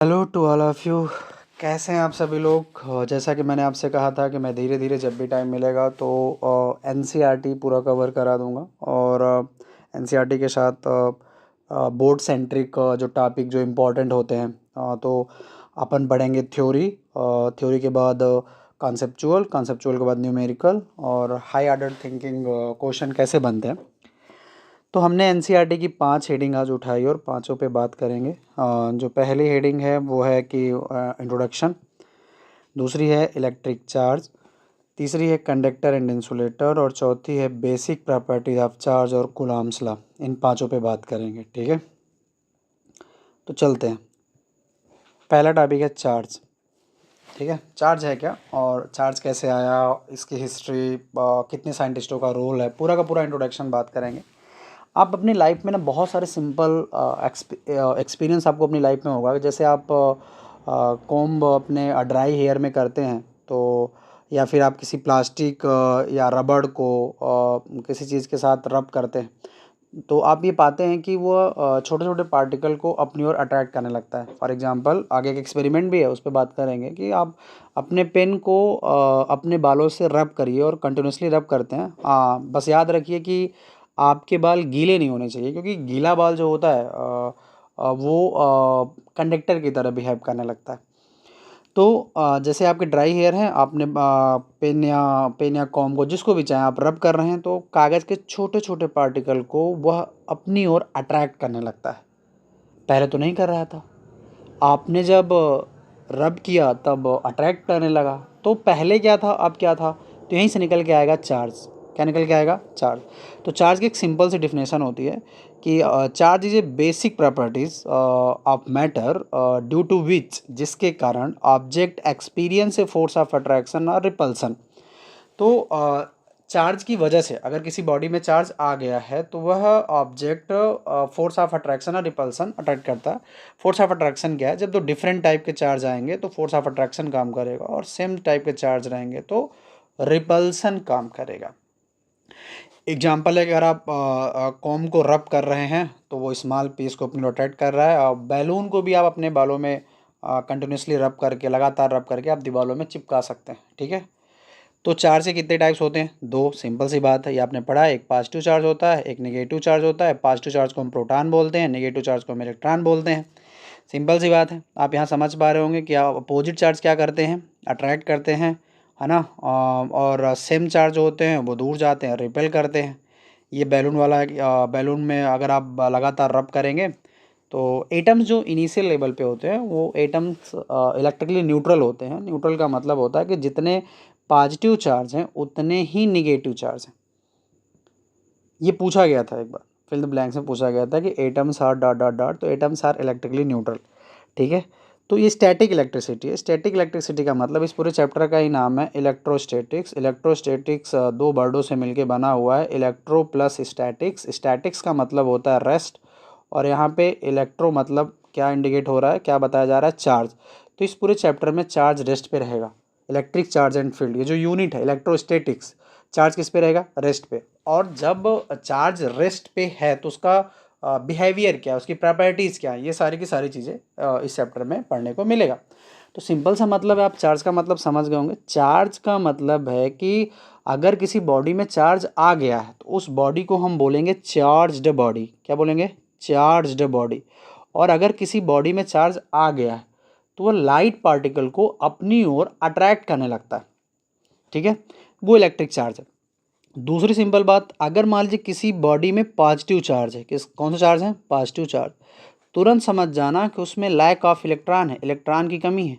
Hello to all of you. कैसे हैं आप सभी लोग। जैसा कि मैंने आपसे कहा था कि मैं धीरे धीरे जब भी टाइम मिलेगा तो एनसीईआरटी पूरा कवर करा दूंगा और एनसीईआरटी के साथ बोर्ड सेंट्रिक जो टॉपिक जो इम्पोर्टेंट होते हैं तो अपन पढ़ेंगे थ्योरी। थ्योरी के बाद कॉन्सेप्चुअल, कॉन्सेप्चुअल के बाद न्यूमेरिकल और हाई ऑर्डर थिंकिंग क्वेश्चन कैसे बनते हैं। तो हमने एनसीईआरटी की 5 हेडिंग आज उठाई और पांचों पे बात करेंगे। जो पहली हेडिंग है वो है कि इंट्रोडक्शन, दूसरी है इलेक्ट्रिक चार्ज, तीसरी है कंडक्टर एंड इंसुलेटर और चौथी है बेसिक प्रॉपर्टीज ऑफ चार्ज और कूलॉम्स लॉ। इन पांचों पे बात करेंगे, ठीक है। तो चलते हैं। पहला टॉपिक है चार्ज, ठीक है। चार्ज है क्या और चार्ज कैसे आया, इसकी हिस्ट्री, कितने साइंटिस्टों का रोल है, पूरा का पूरा इंट्रोडक्शन बात करेंगे। आप अपनी लाइफ में ना बहुत सारे सिंपल एक्सपीरियंस आपको अपनी लाइफ में होगा। जैसे आप कॉम्ब अपने ड्राई हेयर में करते हैं तो, या फिर आप किसी प्लास्टिक या रबड़ को किसी चीज़ के साथ रब करते हैं तो आप ये पाते हैं कि वो छोटे छोटे पार्टिकल को अपनी ओर अट्रैक्ट करने लगता है। फॉर एग्जांपल आगे एक एक्सपेरिमेंट भी है, उस पर बात करेंगे कि आप अपने पेन को अपने बालों से रब करिए और कंटिन्यूसली रब करते हैं। बस याद रखिए कि आपके बाल गीले नहीं होने चाहिए, क्योंकि गीला बाल जो होता है वो कंडक्टर की तरह बिहेव करने लगता है। तो जैसे आपके ड्राई हेयर हैं, आपने पेन या कॉम को, जिसको भी चाहें आप रब कर रहे हैं, तो कागज़ के छोटे छोटे पार्टिकल को वह अपनी ओर अट्रैक्ट करने लगता है। पहले तो नहीं कर रहा था, आपने जब रब किया तब अट्रैक्ट करने लगा। तो पहले क्या था अब क्या था, तो यहीं से निकल के आएगा चार्ज। क्या निकल के आएगा? चार्ज। तो चार्ज की एक सिंपल सी डिफिनेशन होती है कि charge is a basic properties of matter due to which, जिसके कारण object experience a force of attraction और रिपल्सन। तो चार्ज की वजह से अगर किसी बॉडी में चार्ज आ गया है तो वह ऑब्जेक्ट फोर्स ऑफ अट्रैक्शन और रिपल्सन अट्रैक्ट करता है। फोर्स ऑफ अट्रैक्शन क्या है? जब दो डिफरेंट टाइप के चार्ज आएंगे तो फोर्स ऑफ अट्रैक्शन काम करेगा, और सेम टाइप के चार्ज रहेंगे तो रिपल्सन काम करेगा। एग्जाम्पल है कि अगर आप कॉम को रब कर रहे हैं तो वो स्मॉल पीस को अपनी रोटेट कर रहा है, और बैलून को भी आप अपने बालों में कंटिन्यूसली रब करके, लगातार रब करके आप दीवारों में चिपका सकते हैं, ठीक है। तो चार्ज के कितने टाइप्स होते हैं? दो। सिंपल सी बात है, ये आपने पढ़ा है। एक पॉजिटिव चार्ज होता है, एक नेगेटिव चार्ज होता है। पॉजिटिव चार्ज को हम प्रोटॉन बोलते हैं, नेगेटिव चार्ज को हम इलेक्ट्रॉन बोलते हैं। सिंपल सी बात है, आप यहाँ समझ पा रहे होंगे कि अपोजिट चार्ज क्या करते हैं? अट्रैक्ट करते हैं, है ना। और सेम चार्ज होते हैं वो दूर जाते हैं, रिपेल करते हैं। ये बैलून वाला, बैलून में अगर आप लगातार रब करेंगे तो एटम्स जो इनिशियल लेवल पे होते हैं वो एटम्स इलेक्ट्रिकली न्यूट्रल होते हैं। न्यूट्रल का मतलब होता है कि जितने पॉजिटिव चार्ज हैं उतने ही निगेटिव चार्ज हैं। ये पूछा गया था एक बार, फिल द ब्लैंक्स में पूछा गया था कि atoms R dot dot dot, तो एटम्स आर इलेक्ट्रिकली न्यूट्रल, ठीक है। तो ये स्टैटिक इलेक्ट्रिसिटी है। स्टैटिक इलेक्ट्रिसिटी का मतलब, इस पूरे चैप्टर का ही नाम है इलेक्ट्रोस्टैटिक्स। इलेक्ट्रोस्टैटिक्स दो वर्डों से मिलके बना हुआ है, इलेक्ट्रो प्लस स्टैटिक्स। स्टैटिक्स का मतलब होता है रेस्ट, और यहाँ पे इलेक्ट्रो मतलब क्या इंडिकेट हो रहा है, क्या बताया जा रहा है? चार्ज। तो इस पूरे चैप्टर में चार्ज रेस्ट पे रहेगा। इलेक्ट्रिक चार्ज एंड फील्ड, ये जो यूनिट है इलेक्ट्रोस्टैटिक्स, चार्ज किस पे रहेगा? रेस्ट पे। और जब चार्ज रेस्ट पे है तो उसका बिहेवियर क्या है, उसकी प्रॉपर्टीज़ क्या है, ये सारी की सारी चीज़ें इस चैप्टर में पढ़ने को मिलेगा। तो सिंपल सा मतलब है, आप चार्ज का मतलब समझ गए होंगे। चार्ज का मतलब है कि अगर किसी बॉडी में चार्ज आ गया है तो उस बॉडी को हम बोलेंगे चार्ज्ड बॉडी। क्या बोलेंगे? Charged body. और अगर किसी बॉडी में चार्ज आ गया है तो वह लाइट पार्टिकल को अपनी ओर अट्रैक्ट करने लगता है, ठीक है। वो इलेक्ट्रिक चार्ज है। दूसरी सिंपल बात, अगर मान लीजिए किसी बॉडी में पॉजिटिव चार्ज है, किस कौन सा चार्ज है? Positive charge. तुरंत समझ जाना कि उसमें लैक ऑफ इलेक्ट्रॉन है, इलेक्ट्रॉन की कमी है।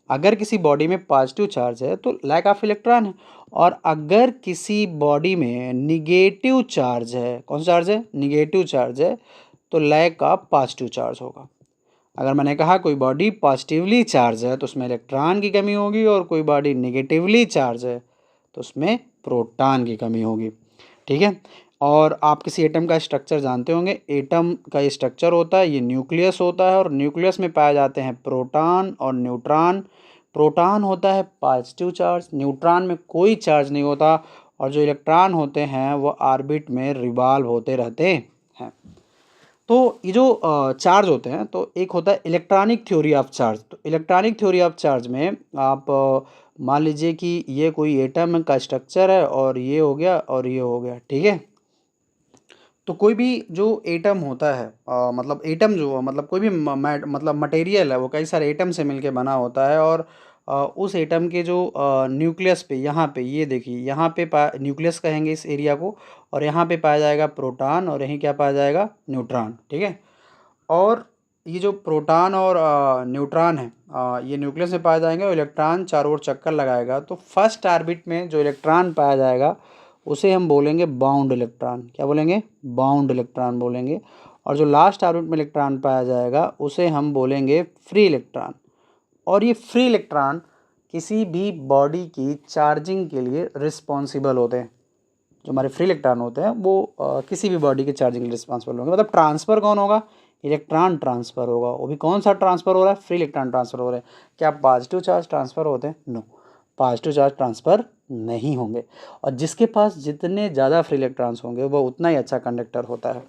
अगर किसी बॉडी में पॉजिटिव चार्ज है तो लैक ऑफ इलेक्ट्रॉन है, और अगर किसी बॉडी में निगेटिव चार्ज है, कौन सा चार्ज है? निगेटिव चार्ज है, तो लैक ऑफ पॉजिटिव चार्ज होगा। अगर मैंने कहा कोई बॉडी पॉजिटिवली चार्ज है तो उसमें इलेक्ट्रॉन की कमी होगी, और कोई बॉडी निगेटिवली चार्ज है तो उसमें प्रोटॉन की कमी होगी, ठीक है। और आप किसी एटम का स्ट्रक्चर जानते होंगे। एटम का ये स्ट्रक्चर होता है, ये न्यूक्लियस होता है, और न्यूक्लियस में पाए जाते हैं प्रोटॉन और न्यूट्रॉन। प्रोटॉन होता है पॉजिटिव चार्ज, न्यूट्रॉन में कोई चार्ज नहीं होता, और जो इलेक्ट्रॉन होते हैं वो ऑर्बिट में रिवॉल्व होते रहते हैं। तो ये जो चार्ज होते हैं, तो एक होता है इलेक्ट्रॉनिक थ्योरी ऑफ चार्ज। तो इलेक्ट्रॉनिक थ्योरी ऑफ चार्ज में आप मान लीजिए कि ये कोई एटम का स्ट्रक्चर है और ये हो गया और ये हो गया, ठीक है। तो कोई भी जो एटम होता है, मतलब एटम जो मतलब कोई भी मतलब मटेरियल है, वो कई सारे एटम से मिलके बना होता है। और उस एटम के जो न्यूक्लियस पे, यहाँ पे ये देखिए, यहाँ पे न्यूक्लियस कहेंगे इस एरिया को, और यहाँ पे पाया जाएगा प्रोटॉन और यहीं क्या पाया जाएगा, न्यूट्रॉन, ठीक है। और ये जो प्रोटॉन और न्यूट्रॉन है, ये न्यूक्लियस में पाए जाएंगे और इलेक्ट्रॉन चारों ओर चक्कर लगाएगा। तो फर्स्ट ऑर्बिट में जो इलेक्ट्रॉन पाया जाएगा उसे हम बोलेंगे बाउंड इलेक्ट्रॉन। क्या बोलेंगे, बाउंड इलेक्ट्रॉन बोलेंगे। और जो लास्ट ऑर्बिट में इलेक्ट्रॉन पाया जाएगा उसे हम बोलेंगे फ्री इलेक्ट्रॉन। और ये फ्री इलेक्ट्रॉन किसी भी बॉडी की चार्जिंग के लिए रिस्पॉन्सिबल होते हैं। जो हमारे फ्री इलेक्ट्रॉन होते हैं वो किसी भी बॉडी के चार्जिंग के लिए रिस्पॉन्सिबल होंगे। मतलब ट्रांसफ़र कौन होगा, इलेक्ट्रॉन ट्रांसफ़र होगा। वो भी कौन सा ट्रांसफ़र हो रहा है, फ्री इलेक्ट्रॉन ट्रांसफ़र हो रहे हैं। क्या पॉजिटिव चार्ज ट्रांसफ़र होते हैं, नो, पॉजिटिव चार्ज ट्रांसफ़र नहीं होंगे। और जिसके पास जितने ज़्यादा फ्री इलेक्ट्रॉन्स होंगे वो उतना ही अच्छा कंडक्टर होता है।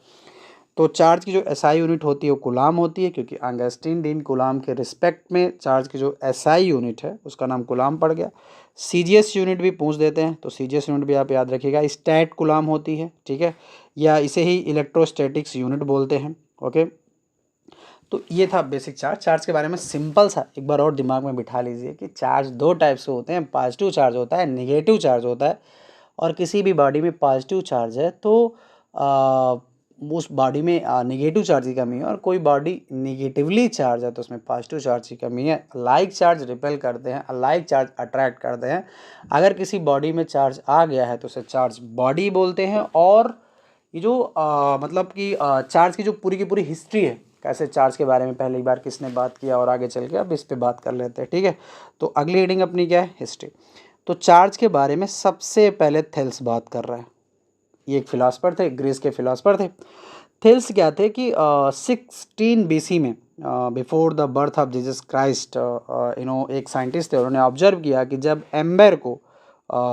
तो चार्ज की जो एसआई यूनिट होती है वो कूलाम होती है, क्योंकि ऑगस्टीन डीन कूलाम के रिस्पेक्ट में चार्ज की जो एसआई यूनिट है उसका नाम कूलाम पड़ गया। सीजीएस यूनिट भी पूछ देते हैं, तो सीजीएस यूनिट भी आप याद रखिएगा, स्टैट कूलाम होती है, ठीक है, या इसे ही इलेक्ट्रोस्टैटिक्स यूनिट बोलते हैं। ओके, तो ये था बेसिक चार्ज के बारे में सिंपल सा। एक बार और दिमाग में बिठा लीजिए कि चार्ज दो टाइप से होते हैं, पॉजिटिव चार्ज होता है, नेगेटिव चार्ज होता है। और किसी भी बॉडी में पॉजिटिव चार्ज है तो उस बॉडी में नेगेटिव चार्ज की कमी है, और कोई बॉडी नेगेटिवली चार्ज है तो उसमें पॉजिटिव चार्ज की कमी है। लाइक चार्ज रिपेल करते हैं, लाइक चार्ज अट्रैक्ट करते हैं। अगर किसी बॉडी में चार्ज आ गया है तो उसे चार्ज बॉडी बोलते हैं। और ये जो मतलब कि चार्ज की जो पूरी की पूरी हिस्ट्री है, कैसे चार्ज के बारे में पहली बार किसने बात किया और आगे चल के अब इस पे बात कर लेते हैं, ठीक है। तो अगली हेडिंग अपनी क्या है, हिस्ट्री। तो चार्ज के बारे में सबसे पहले थेल्स बात कर रहा है। ये एक फिलासफर थे, ग्रीस के फिलासफर थे। थेल्स क्या थे कि 16 BC में, before the birth of Jesus Christ, एक साइंटिस्ट थे। उन्होंने ऑब्जर्व किया कि जब एम्बर को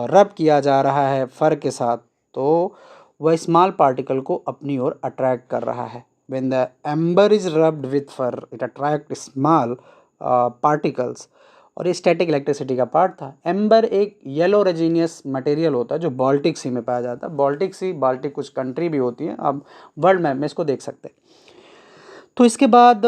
रब किया जा रहा है फर के साथ, तो वह स्मॉल पार्टिकल को अपनी ओर अट्रैक्ट कर रहा है। When the amber is rubbed with for it attract small particles. और ये स्टैटिक इलेक्ट्रिसिटी का पार्ट था। एम्बर एक येलो रेजिनियस मटेरियल होता है जो बाल्टिक सी में पाया जाता है। बाल्टिक सी, बाल्टिक कुछ कंट्री भी होती है, आप वर्ल्ड मैप में इसको देख सकते हैं। तो इसके बाद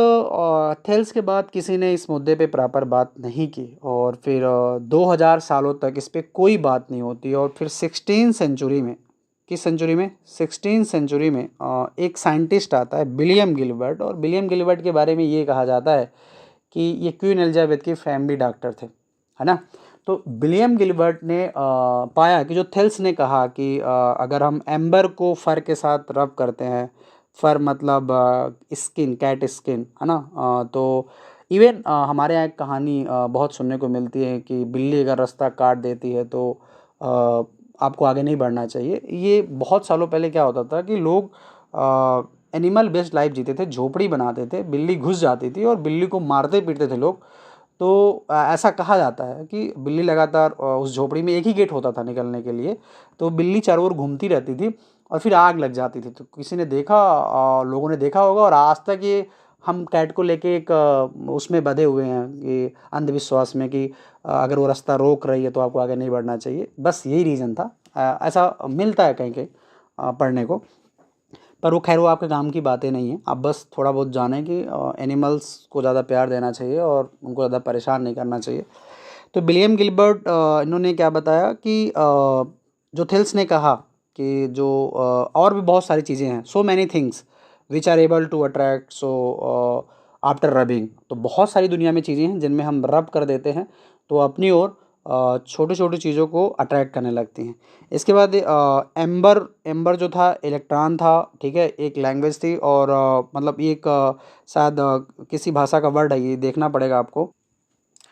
थेल्स के बाद किसी ने इस मुद्दे पे प्रॉपर बात नहीं की, और फिर 2000 सालों तक इस पर कोई बात नहीं होती। और फिर 16 सेंचुरी में, किस सेंचुरी में, 16 सेंचुरी में एक साइंटिस्ट आता है विलियम गिलबर्ट। और विलियम गिलबर्ट के बारे में ये कहा जाता है कि ये क्वीन एलिजाबेथ के फैमिली डॉक्टर थे, है ना। तो विलियम गिलबर्ट ने पाया कि जो थेल्स ने कहा कि अगर हम एम्बर को फर के साथ रब करते हैं, फर मतलब स्किन, कैट स्किन, है ना। तो इवन हमारे यहाँ एक कहानी बहुत सुनने को मिलती है कि बिल्ली अगर रास्ता काट देती है तो आपको आगे नहीं बढ़ना चाहिए। ये बहुत सालों पहले क्या होता था कि लोग एनिमल बेस्ड लाइफ जीते थे, झोपड़ी बनाते थे, बिल्ली घुस जाती थी और बिल्ली को मारते पीटते थे लोग। तो ऐसा कहा जाता है कि बिल्ली लगातार उस झोपड़ी में एक ही गेट होता था निकलने के लिए, तो बिल्ली चारों ओर घूमती रहती थी और फिर आग लग जाती थी। तो किसी ने देखा, लोगों ने देखा होगा, और आज तक ये हम कैट को लेके एक उसमें बंधे हुए हैं कि अंधविश्वास में कि अगर वो रास्ता रोक रही है तो आपको आगे नहीं बढ़ना चाहिए। बस यही रीज़न था। ऐसा मिलता है कहीं कहीं पढ़ने को। पर वो खैर वो आपके काम की बातें नहीं है। आप बस थोड़ा बहुत जानें कि एनिमल्स को ज़्यादा प्यार देना चाहिए और उनको ज़्यादा परेशान नहीं करना चाहिए। तो विलियम गिलबर्ट इन्होंने क्या बताया कि जो थेल्स ने कहा कि जो और भी बहुत सारी चीज़ें हैं, so many things which are able to attract so after rubbing. तो बहुत सारी दुनिया में चीज़ें हैं जिनमें हम रब कर देते हैं तो अपनी ओर छोटी छोटी चीज़ों को अट्रैक्ट करने लगती हैं। इसके बाद एम्बर जो था इलेक्ट्रॉन था, ठीक है, एक लैंग्वेज थी। और मतलब ये एक शायद किसी भाषा का वर्ड है, ये देखना पड़ेगा आपको।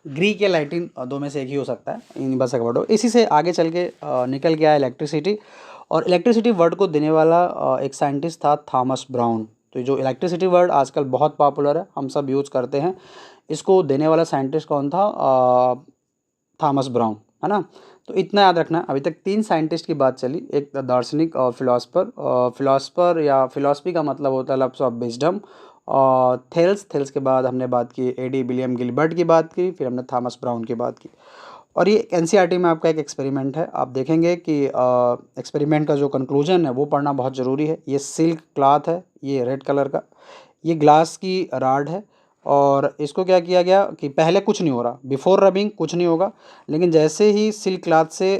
ग्रीक या लैटिन, दो में से एक ही हो सकता है, इन भाषा का वर्ड हो। इसी से आगे चल के निकल गया इलेक्ट्रिसिटी। और इलेक्ट्रिसिटी वर्ड को देने वाला एक साइंटिस्ट था थॉमस ब्राउन। तो जो इलेक्ट्रिसिटी वर्ड आजकल बहुत पॉपुलर है, हम सब यूज़ करते हैं, इसको देने वाला साइंटिस्ट कौन था, थॉमस ब्राउन। है ना। तो इतना याद रखना। अभी तक 3 साइंटिस्ट की बात चली, एक दार्शनिक और फिलोसफर या फिलॉसफी का मतलब होता है लफ्ज़ ऑफ विजडम। और थेल्स के बाद हमने बात की एडी विलियम गिलबर्ट की बात की, फिर हमने थॉमस ब्राउन की बात की। और ये एनसीईआरटी में आपका एक एक्सपेरिमेंट है, आप देखेंगे कि एक्सपेरिमेंट का जो कंक्लूजन है वो पढ़ना बहुत ज़रूरी है। ये सिल्क क्लॉथ है, ये रेड कलर का, ये ग्लास की राड है। और इसको क्या किया गया कि पहले कुछ नहीं हो रहा, बिफोर रबिंग कुछ नहीं होगा, लेकिन जैसे ही सिल्क क्लॉथ से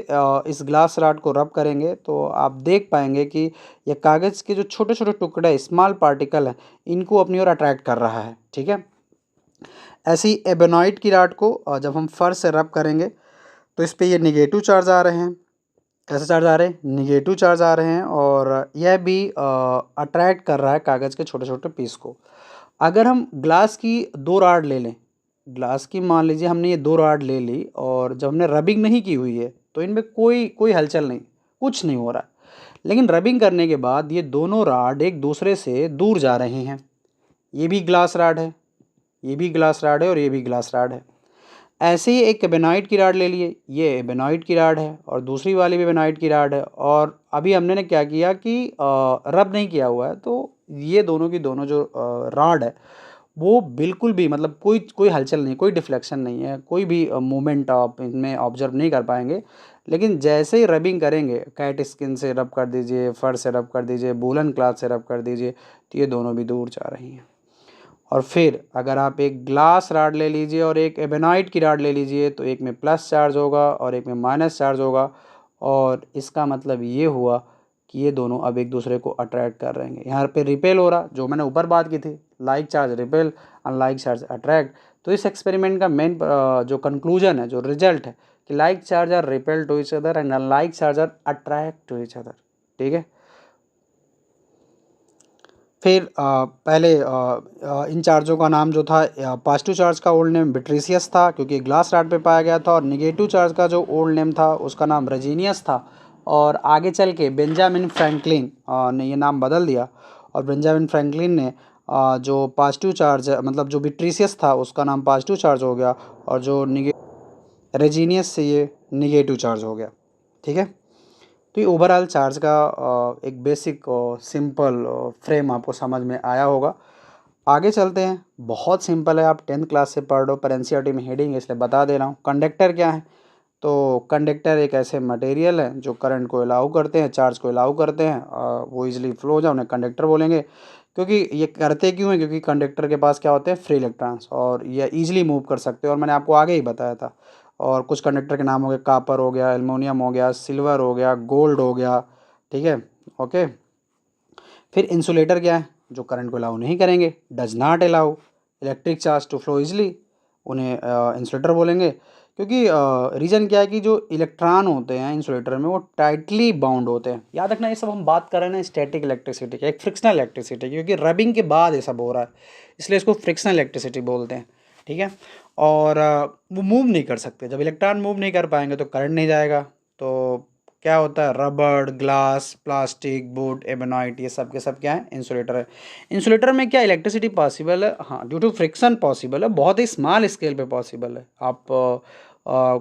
इस ग्लास राड को रब करेंगे तो आप देख पाएंगे कि ये कागज़ के जो छोटे छोटे टुकड़े स्मॉल पार्टिकल हैं इनको अपनी ओर अट्रैक्ट कर रहा है, ठीक है। ऐसी एबेनॉइट की राड को जब हम फर से रब करेंगे तो इस पे ये निगेटिव चार्ज आ रहे हैं। कैसे चार्ज आ रहे हैं? निगेटिव चार्ज आ रहे हैं। और यह भी अट्रैक्ट कर रहा है कागज़ के छोटे छोटे पीस को। अगर हम ग्लास की 2 रॉड ले लें, ग्लास की मान लीजिए हमने ये 2 रॉड ले ली और जब हमने रबिंग नहीं की हुई है तो इनमें कोई कोई हलचल नहीं, कुछ नहीं हो रहा है। लेकिन रबिंग करने के बाद ये दोनों रॉड एक दूसरे से दूर जा रहे हैं। ये भी ग्लास रॉड है, ये भी ग्लास रॉड है और ये भी ग्लास रॉड है। ऐसे ही एक एबेनाइट की राड ले लिए, ये एबेनाइट की राड है और दूसरी वाली भी एबेनाइट की राड है। और अभी हमने ने क्या किया कि रब नहीं किया हुआ है, तो ये दोनों की दोनों जो राड है वो बिल्कुल भी मतलब कोई कोई हलचल नहीं, कोई डिफ्लेक्शन नहीं है, कोई भी मूवमेंट आप इनमें ऑब्जर्व नहीं कर पाएंगे। लेकिन जैसे ही रबिंग करेंगे, कैट स्किन से रब कर दीजिए, फर से रब कर दीजिए, वूलन क्लॉथ से रब कर दीजिए, तो ये दोनों भी दूर जा रही हैं। और फिर अगर आप एक ग्लास राड ले लीजिए और एक एबेनाइट की राड ले लीजिए तो एक में प्लस चार्ज होगा और एक में माइनस चार्ज होगा। और इसका मतलब ये हुआ कि ये दोनों अब एक दूसरे को अट्रैक्ट कर रहे हैं। यहाँ पे रिपेल हो रहा, जो मैंने ऊपर बात की थी, like charge repel, unlike charge attract. तो इस एक्सपेरिमेंट का मेन जो कंक्लूजन है, जो रिजल्ट है कि like charge are repel to each other and unlike charge are attract to each other, ठीक है। फिर पहले इन चार्जों का नाम जो था, पॉजिटिव चार्ज का ओल्ड नेम विट्रीसियस था क्योंकि ग्लास रॉड पे पाया गया था। और निगेटिव चार्ज का जो ओल्ड नेम था उसका नाम रेजिनियस था। और आगे चल के बेंजामिन फ्रैंकलिन ने ये नाम बदल दिया। और बेंजामिन फ्रैंकलिन ने जो पॉजिटिव चार्ज मतलब जो विट्रीसियस था उसका नाम पॉजिटिव चार्ज हो गया, और जो रेजिनियस से ये निगेटिव चार्ज हो गया, ठीक है। तो ये ओवरऑल चार्ज का एक बेसिक सिंपल फ्रेम आपको समझ में आया होगा। आगे चलते हैं, बहुत सिंपल है, आप 10th क्लास से पढ़ लो, पर एनसीईआरटी में हेडिंग है इसलिए बता दे रहा हूँ। कंडक्टर क्या है? तो कंडक्टर एक ऐसे मटेरियल है जो करंट को अलाउ करते हैं, चार्ज को अलाउ करते हैं, वो इजीली फ्लो हो जाए उन्हें कंडक्टर बोलेंगे। क्योंकि ये करते क्यों हैं? क्योंकि कंडक्टर के पास क्या होते हैं? फ्री इलेक्ट्रॉन्स, और ये ईजिली मूव कर सकते हैं, और मैंने आपको आगे ही बताया था। और कुछ कंडक्टर के नाम हो गए, कापर हो गया, एल्युमिनियम हो गया, सिल्वर हो गया, गोल्ड हो गया, ठीक है, ओके। फिर इंसुलेटर क्या है? जो करंट को अलाउ नहीं करेंगे, does not allow electric charge to flow easily, उन्हें इंसुलेटर बोलेंगे। क्योंकि रीज़न क्या है कि जो इलेक्ट्रॉन होते हैं इंसुलेटर में वो टाइटली बाउंड होते हैं। याद रखना, ये सब हम बात कर रहे हैं ना स्टैटिक इलेक्ट्रिसिटी की, एक फ्रिक्शनल इलेक्ट्रिसिटी, क्योंकि रबिंग के बाद ये सब हो रहा है, इसलिए इसको फ्रिक्शनल इलेक्ट्रिसिटी बोलते हैं, ठीक है। और वो मूव नहीं कर सकते, जब इलेक्ट्रॉन मूव नहीं कर पाएंगे तो करंट नहीं जाएगा। तो क्या होता है? रबड़, ग्लास, प्लास्टिक, वुड, एबेनाइट, ये सब के सब क्या है? इंसुलेटर है। इंसुलेटर में क्या इलेक्ट्रिसिटी पॉसिबल है? हाँ, ड्यू टू फ्रिक्शन पॉसिबल है, बहुत ही स्मॉल स्केल पे पॉसिबल है। आप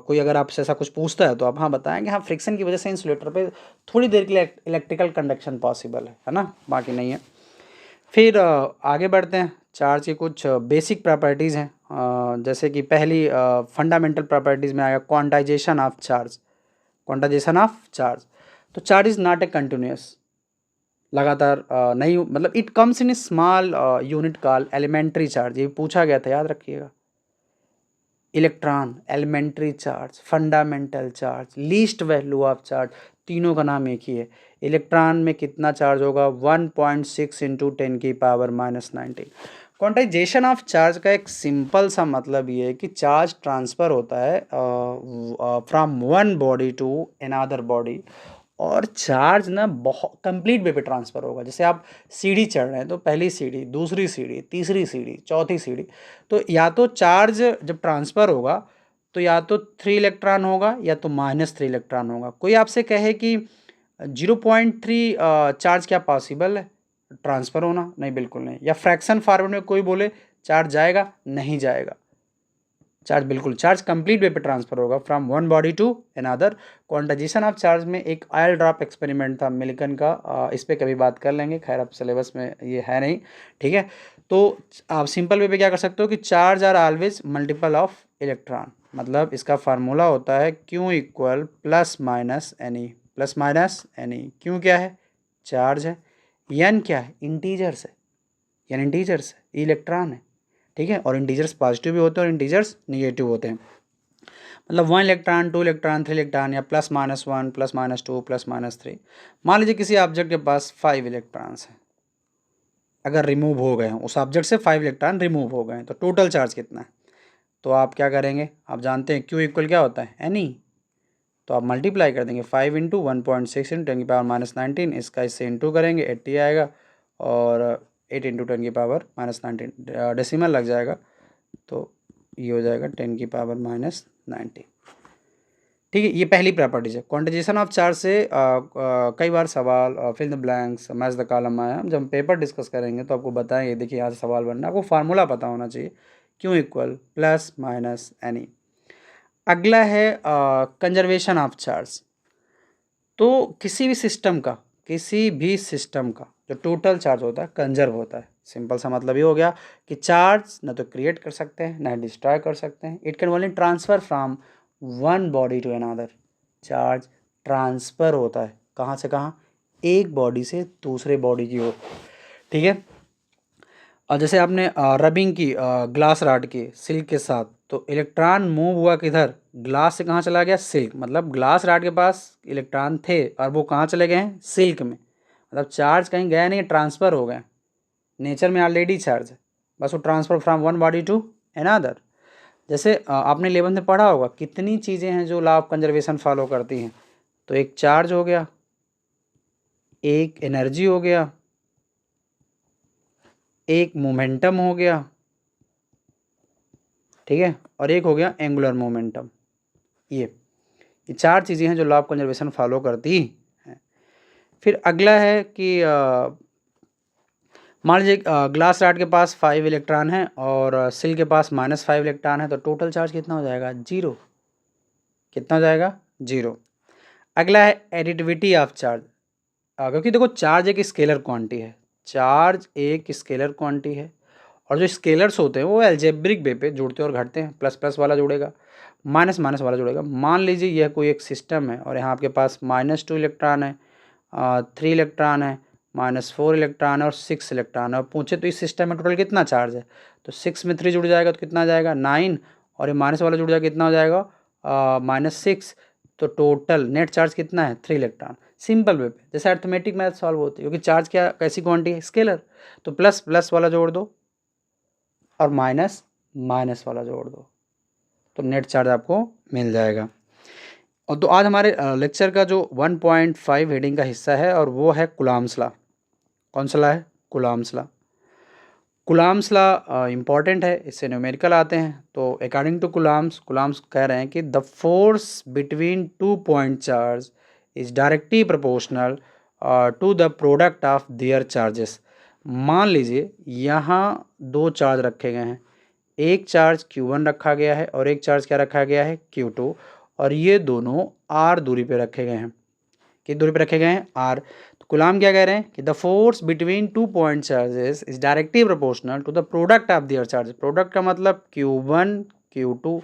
कोई अगर आपसे ऐसा कुछ पूछता है तो आप हाँ बताएं कि हाँ फ्रिक्शन की वजह से इंसुलेटर पे थोड़ी देर के लिए इलेक्ट्रिकल कंडक्शन पॉसिबल है ना, बाकी नहीं है। फिर आगे बढ़ते हैं, चार्ज की कुछ बेसिक प्रॉपर्टीज़ हैं। जैसे कि पहली फंडामेंटल प्रॉपर्टीज़ में आएगा quantisation of charge. Quantisation of charge, तो charge is not a continuous, लगातार नहीं, मतलब it comes in small unit call elementary charge. ये पूछा गया था, याद रखिएगा। Electron, elementary charge, fundamental charge, least value of charge, तीनों का नाम एक ही है। इलेक्ट्रॉन में कितना चार्ज होगा? 1.6 इंटू 10⁻⁻19। क्वांटाइजेशन ऑफ चार्ज का एक सिंपल सा मतलब ये है कि चार्ज ट्रांसफ़र होता है from one body to another body, और चार्ज ना बहुत कंप्लीट वे पे ट्रांसफ़र होगा। जैसे आप सीढ़ी चढ़ रहे हैं तो पहली सीढ़ी, दूसरी सीढ़ी, तीसरी सीढ़ी, चौथी सीढ़ी, तो या तो चार्ज जब ट्रांसफ़र होगा तो या तो 3 इलेक्ट्रॉन होगा या तो -3 इलेक्ट्रॉन होगा। कोई आपसे कहे कि 0.3 चार्ज क्या पॉसिबल है ट्रांसफ़र होना? नहीं, बिल्कुल नहीं। या फ्रैक्शन फॉर्मेट में कोई बोले चार्ज जाएगा? नहीं जाएगा। चार्ज बिल्कुल, चार्ज कंप्लीट वे पे ट्रांसफर होगा from one body to another. Quantization of charge में एक आयल ड्रॉप एक्सपेरिमेंट था मिल्टन का, इस पे कभी बात कर लेंगे, खैर अब सिलेबस में ये है नहीं, ठीक है। तो आप सिंपल वे पे क्या कर सकते हो कि charge are always multiple of electron, मतलब इसका फार्मूला होता है Q equal plus minus any, plus minus any. क्यों क्या है? चार्ज है। एन क्या है? इंटीजर्स है, एन इंटीजर्स है, इलेक्ट्रॉन है, ठीक है। और इंटीजर्स पॉजिटिव भी होते हैं और इंटीजर्स निगेटिव होते हैं, मतलब 1 इलेक्ट्रॉन, 2 इलेक्ट्रॉन, 3 इलेक्ट्रॉन, या plus minus 1, plus minus 2, plus minus 3। मान लीजिए किसी ऑब्जेक्ट के पास 5 इलेक्ट्रॉन्स हैं, अगर रिमूव हो गए हैं उस ऑब्जेक्ट से 5 इलेक्ट्रॉन रिमूव हो गए हैं, तो टोटल चार्ज कितना है? तो आप क्या करेंगे, आप जानते हैं Q इक्वल क्या होता है? एनी। तो आप मल्टीप्लाई कर देंगे 5 इंटू 1.6 इंटू 10 की पावर माइनस 19, इसका इससे इंटू करेंगे 80 आएगा, और 8 इंटू 10 की पावर माइनस 19 डेसिमल लग जाएगा, तो ये हो जाएगा 10 की पावर माइनस 19, ठीक है। ये पहली प्रॉपर्टीज है। क्वांटाइजेशन ऑफ चार्ज से कई बार सवाल fill the blanks, match the column आया, जब हम पेपर डिस्कस करेंगे तो आपको बताएंगे, देखिए यहाँ से सवाल बनना, आपको फार्मूला पता होना चाहिए, Q equal plus minus any. अगला है कंजर्वेशन ऑफ चार्ज। तो किसी भी सिस्टम का जो टोटल चार्ज होता है कंजर्व होता है। सिंपल सा मतलब ये हो गया कि चार्ज ना तो क्रिएट कर सकते हैं ना डिस्ट्रॉय कर सकते हैं, it can only transfer from one body to another. Charge transfer होता है कहाँ से कहाँ? एक बॉडी से दूसरे बॉडी की ओर, ठीक है। और जैसे आपने रबिंग की ग्लास रॉड के सिल्क के साथ, तो इलेक्ट्रॉन मूव हुआ किधर? ग्लास से कहाँ चला गया? सिल्क। मतलब ग्लास रॉड के पास इलेक्ट्रॉन थे और वो कहाँ चले गए हैं? सिल्क में। मतलब चार्ज कहीं गया नहीं, ट्रांसफ़र हो गए, नेचर में ऑलरेडी चार्ज है, बस वो transfer from one body to another. जैसे आपने 11th में पढ़ा होगा कितनी चीज़ें हैं जो लॉ ऑफ कंजर्वेशन फॉलो करती हैं। तो एक चार्ज हो गया, एक एनर्जी हो गया, एक मोमेंटम हो गया, ठीक है, और एक हो गया एंगुलर मोमेंटम। ये चार चीज़ें हैं जो लॉ ऑफ कंजर्वेशन फॉलो करती हैं। फिर अगला है कि मान लीजिए ग्लास रॉड के पास 5 इलेक्ट्रॉन हैं और सिल के पास -5 इलेक्ट्रॉन है, तो टोटल चार्ज कितना हो जाएगा? 0। कितना हो जाएगा? 0। अगला है एडिटिविटी ऑफ चार्ज। क्योंकि देखो चार्ज एक स्केलर क्वांटिटी है, चार्ज एक स्केलर क्वांटिटी है, और जो स्केलर्स होते हैं वो एल्जेब्रिक वे पे जुड़ते और घटते हैं। प्लस प्लस वाला जुड़ेगा, माइनस माइनस वाला जुड़ेगा। मान लीजिए यह कोई एक सिस्टम है और यहाँ आपके पास -2 इलेक्ट्रॉन है, 3 इलेक्ट्रॉन है, -4 इलेक्ट्रॉन है और 6 इलेक्ट्रॉन है, और पूछे तो इस सिस्टम में टोटल कितना चार्ज है? तो 6 में 3 जुड़ जाएगा तो कितना आ जाएगा? 9, और ये माइनस वाला जुड़ जाएगा, कितना हो जाएगा? -6। तो टोटल नेट चार्ज कितना है? 3 इलेक्ट्रॉन। सिंपल वे पे जैसे अर्थमेटिक मैथ सॉल्व होती है, क्योंकि चार्ज क्या कैसी क्वांटिटी है? स्केलर। तो प्लस प्लस वाला जोड़ दो और माइनस माइनस वाला जोड़ दो, तो नेट चार्ज आपको मिल जाएगा। और तो आज हमारे लेक्चर का जो 1.5 हेडिंग का हिस्सा है और वो है कूलॉम्स लॉ। कौन सा लॉ है? Coulomb's law. Coulomb's law important है, इससे न्यूमेरिकल आते हैं। तो अकॉर्डिंग टू कूलॉम्स कह रहे हैं कि the force between 2 point charge is directly proportional to the product of their charges. मान लीजिए यहाँ दो चार्ज रखे गए हैं, एक चार्ज Q1 रखा गया है और एक चार्ज क्या रखा गया है? Q2, और ये दोनों R दूरी पे रखे गए हैं। किस दूरी पे रखे गए हैं? R। तो कूलॉम क्या कह रहे हैं कि the force between 2 point charges is directly proportional to the product of their charge. Product का मतलब Q1 Q2,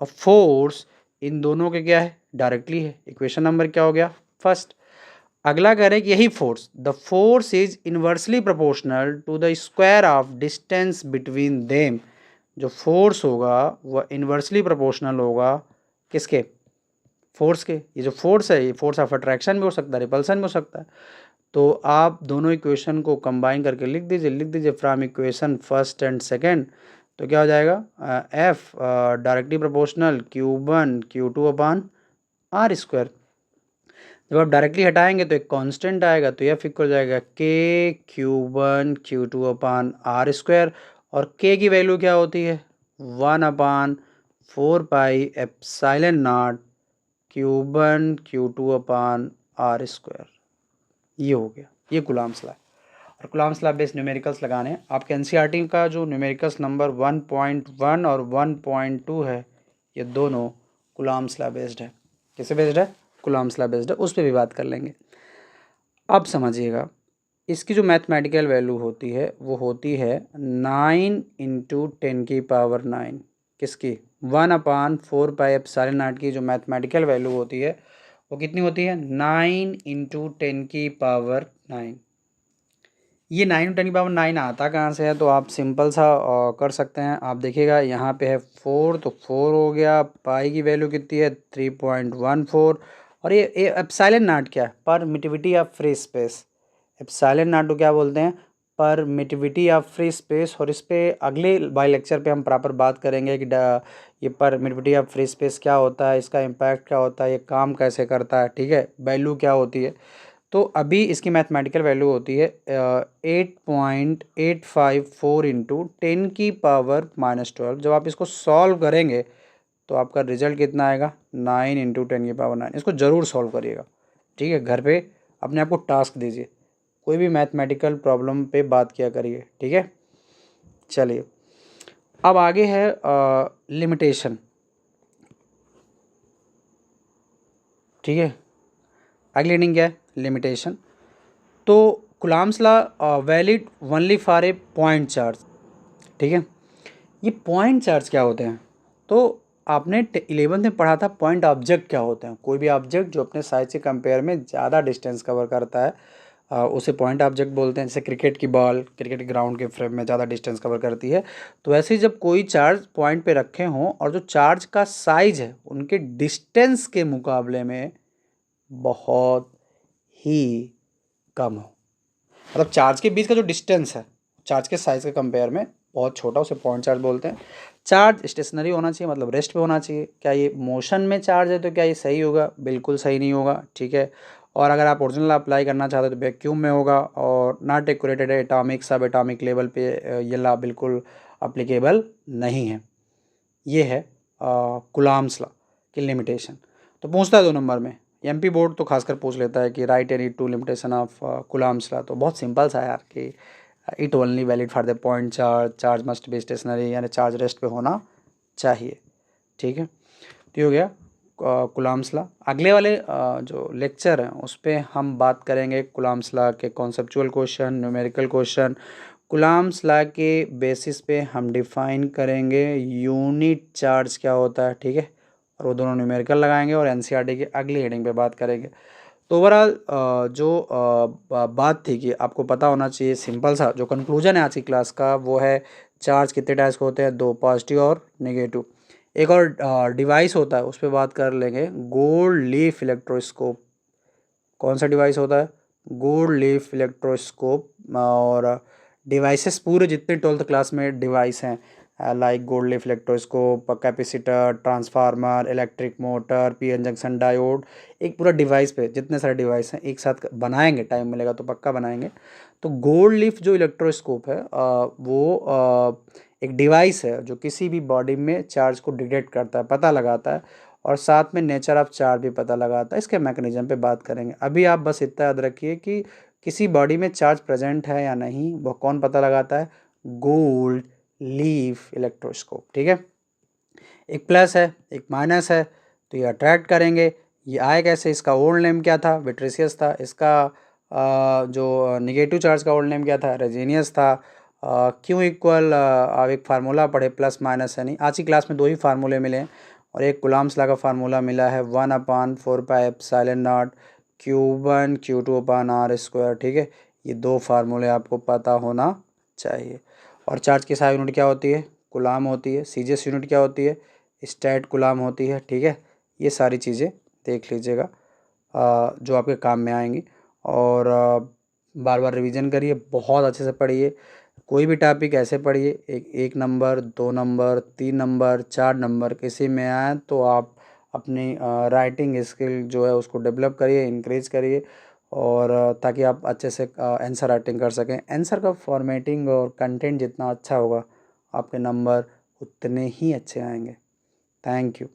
और फोर्स इन दोनों के क्या है? डायरेक्टली है। इक्वेशन नंबर क्या हो गया? फर्स्ट। अगला कह रहे हैं कि यही force, the force is inversely proportional to the square of distance between them. जो फोर्स होगा वह इन्वर्सली प्रोपोर्शनल होगा किसके? फोर्स के। ये जो फोर्स है ये फोर्स ऑफ अट्रैक्शन भी हो सकता है, रिपल्सन भी हो सकता है। तो आप दोनों इक्वेशन को कंबाइन करके लिख दीजिए from equation first and second. तो क्या हो जाएगा? F directly proportional Q1 Q2 upon R square. जब आप डायरेक्टली हटाएंगे तो एक कांस्टेंट आएगा, तो एफ इक्वल जाएगा K Q1 Q2 upon R square, और K की वैल्यू क्या होती है? 1/4πε0 Q1 Q2 upon R square. ये हो गया, ये कूलॉम्स लॉ। और कूलम्ब्स लॉ बेस्ड न्यूमेरिकल्स लगाने हैं। आपके एनसीईआरटी का जो न्यूमेरिकल्स नंबर 1.1 और 1.2 है, ये दोनों कूलम्ब्स लॉ बेस्ड है। किसे बेस्ड है? कूलम्ब्स लॉ बेस्ड है, उस पर भी बात कर लेंगे। अब समझिएगा, इसकी जो मैथमेटिकल वैल्यू होती है वो होती है 9 इंटू 10⁻9। किसकी? 1/4πε0 की जो मैथमेटिकल वैल्यू होती है वो कितनी होती है? 9 इंटू 10⁻9। ये 9 10⁻9 आता कहाँ से है? तो आप सिंपल सा कर सकते हैं। आप देखिएगा यहाँ पे है 4, तो 4 हो गया। पाई की वैल्यू कितनी है? 3.14। और ये एप्सिलॉन नॉट क्या है? Permittivity of free space. Epsilon not को क्या बोलते हैं? Permittivity of free space. और इस पे अगले बाई लेक्चर पे हम प्रॉपर बात करेंगे कि ये परमिटिविटी ऑफ फ्री स्पेस क्या होता है, इसका इम्पैक्ट क्या होता है, ये काम कैसे करता है, ठीक है, वैल्यू क्या होती है। तो अभी इसकी मैथमेटिकल वैल्यू होती है 8.854 इंटू 10⁻12। जब आप इसको सॉल्व करेंगे तो आपका रिजल्ट कितना आएगा? 9 इंटू 10⁻9। इसको ज़रूर सॉल्व करिएगा, ठीक है। घर पे अपने आप को टास्क दीजिए, कोई भी मैथमेटिकल प्रॉब्लम पे बात किया करिए, ठीक है। चलिए, अब आगे है लिमिटेशन, ठीक है। अगली हेडिंग क्या है? लिमिटेशन। तो Coulomb's law valid only for a point charge, ठीक है। ये पॉइंट चार्ज क्या होते हैं? तो आपने 11th में पढ़ा था पॉइंट ऑब्जेक्ट क्या होते हैं। कोई भी ऑब्जेक्ट जो अपने साइज से कंपेयर में ज़्यादा डिस्टेंस कवर करता है उसे पॉइंट ऑब्जेक्ट बोलते हैं। जैसे क्रिकेट की बॉल क्रिकेट ग्राउंड के फ्रेम में ज़्यादा डिस्टेंस कवर करती है, तो ऐसे ही जब कोई चार्ज पॉइंट पे रखे हों और जो चार्ज का साइज है उनके डिस्टेंस के मुकाबले में बहुत ही कम हो, मतलब चार्ज के बीच का जो डिस्टेंस है चार्ज के साइज के कंपेयर में बहुत छोटा, उसे पॉइंट चार्ज बोलते हैं। चार्ज स्टेशनरी होना चाहिए, मतलब रेस्ट पे होना चाहिए। क्या ये मोशन में चार्ज है तो क्या ये सही होगा? बिल्कुल सही नहीं होगा, ठीक है। और अगर आप ओरिजिनल अप्लाई करना चाहते हो तो वैक्यूम में होगा। और नॉट एक्यूरेटेड एटॉमिक सब एटॉमिक लेवल पे ये ला बिल्कुल अप्लीकेबल नहीं है। ये है कूलम्ब्स लॉ की लिमिटेशन। तो पूछता है 2 नंबर में, एमपी बोर्ड तो खासकर पूछ लेता है कि write any two limitation of Coulomb's law. तो बहुत सिंपल सा है यार कि it only valid for the point charge, charge must be stationary, यानी चार्ज रेस्ट पे होना चाहिए, ठीक है। तो ये हो गया कूलम्ब्स लॉ। अगले वाले जो लेक्चर हैं उस पर हम बात करेंगे कूलम्ब्स लॉ के conceptual question, numerical question. Coulomb's law के बेसिस पे हम डिफाइन करेंगे यूनिट चार्ज क्या होता है, ठीक है। और वो दोनों न्यूमेरिकल लगाएंगे और एनसीईआरटी की अगली हेडिंग पे बात करेंगे। तो ओवरऑल जो बात थी कि आपको पता होना चाहिए, सिंपल सा जो कंक्लूजन है आज की क्लास का वो है चार्ज कितने टाइप्स के होते हैं? 2, पॉजिटिव और नेगेटिव। एक और डिवाइस होता है उस पर बात कर लेंगे, गोल्ड लीफ इलेक्ट्रोस्कोप। कौन सा डिवाइस होता है? Gold leaf electroscope. और डिवाइसेस पूरे जितने 12th क्लास में डिवाइस हैं like gold leaf electroscope, capacitor, transformer, electric motor, PN junction diode, एक पूरा डिवाइस पे जितने सारे डिवाइस हैं एक साथ बनाएंगे, टाइम मिलेगा तो पक्का बनाएंगे। तो गोल्ड लीफ जो इलेक्ट्रोस्कोप है वो एक डिवाइस है जो किसी भी बॉडी में चार्ज को डिटेक्ट करता है, पता लगाता है, और साथ में नेचर ऑफ चार्ज भी पता लगाता है। इसके मैकेनिज्म पे बात करेंगे। अभी आप बस इतना याद रखिए कि किसी बॉडी में चार्ज प्रेजेंट है या नहीं वो कौन पता लगाता है? गोल्ड लीफ इलेक्ट्रोस्कोप, ठीक है। एक प्लस है एक माइनस है, तो ये अट्रैक्ट करेंगे। ये आए कैसे? इसका ओल्ड नेम क्या था? विट्रिशियस था। इसका जो निगेटिव चार्ज का ओल्ड नेम क्या था? रेजिनियस था। क्यों इक्वल आप एक फार्मूला पढ़े प्लस माइनस, यानी आज की क्लास में 2 ही फार्मूले मिले हैं और एक कूलम्ब्स लॉ का फार्मूला मिला है 1/4πε0 Q1 Q2/r², ठीक है। ये 2 फार्मूले आपको पता होना चाहिए। और चार्ज की SI यूनिट क्या होती है? कूलम होती है। CGS यूनिट क्या होती है? स्टैट कूलम होती है, ठीक है। ये सारी चीज़ें देख लीजिएगा जो आपके काम में आएंगी। और बार बार रिवीजन करिए, बहुत अच्छे से पढ़िए। कोई भी टॉपिक ऐसे पढ़िए 1 नंबर 2 नंबर 3 नंबर 4 नंबर किसी में आए तो आप अपनी राइटिंग स्किल जो है उसको डेवलप करिए, इंक्रीज करिए, और ताकि आप अच्छे से आंसर राइटिंग कर सकें। आंसर का फॉर्मेटिंग और कंटेंट जितना अच्छा होगा आपके नंबर उतने ही अच्छे आएंगे। Thank you.